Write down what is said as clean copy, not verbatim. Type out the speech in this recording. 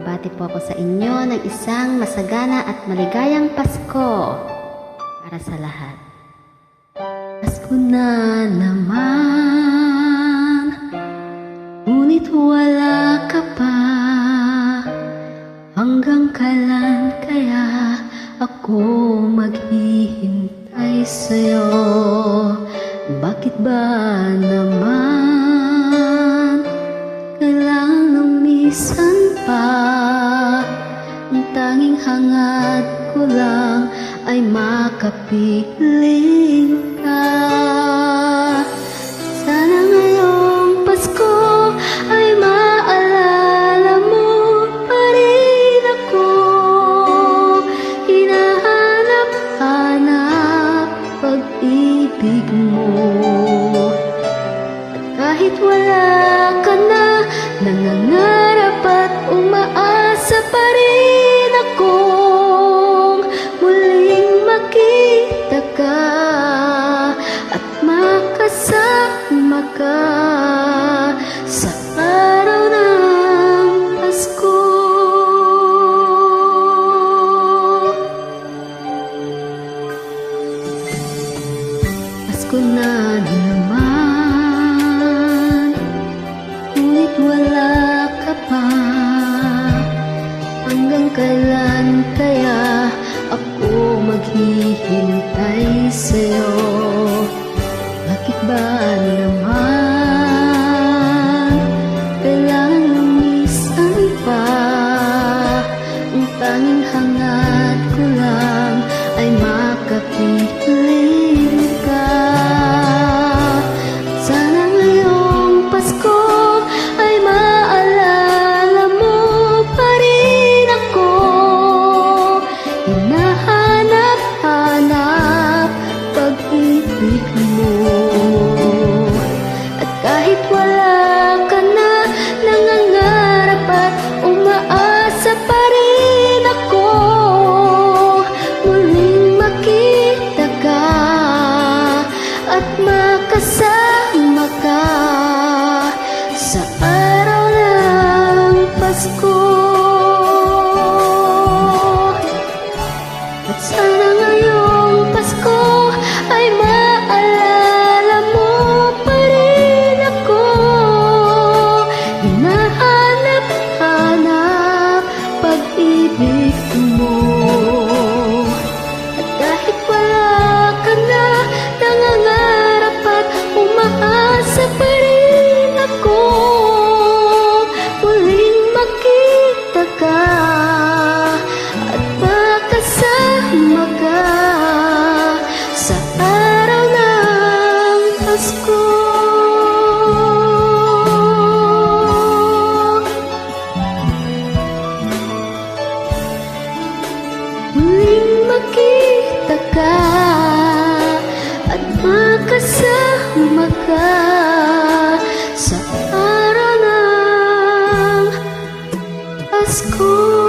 Bumabati po ako sa inyo ng isang masagana at maligayang Pasko para sa lahat. Pasko na naman, ngunit wala ka pa. Hanggang kailan kaya ako maghihintay sa'yo? Bakit ba naman kailangan lumisan pa? Ang tanging hangad ko lang ay makapiling ka. Sana ngayong Pasko ay maalala mo pa rin ako. Hinahanap-hanap pag-ibig mo. At kahit wala ka na, nangangarap at umaasa pa rin akong muling makita ka at makasama ka sa araw ng Pasko. Pasko na naman, ngunit wala ka pa. Hanggang kailan kaya ako maghihintay sa'yo? Bakit ba naman kailangan lumisan pa? Ang tanging hangad ko lang ay makapiling ka. Sana ngayong Pasko ay maalala mo pa rin ako. Hinahanap-hanap pag-ibig mo. At kahit wala ka na, nangangarap at umaasa pa rin ako muling makita ka at makasama ka sa araw ng Pasko. At sana ngayong Pasko ay maalala mo pa rin ako. Hinahanap-hanap pag-ibig mo. At kahit wala ka na, nangangarap at umaasa pa rin ako muling makita ka at makasama ka sa araw ng Pasko. Muling makita ka at makasama ka sa araw ng Pasko.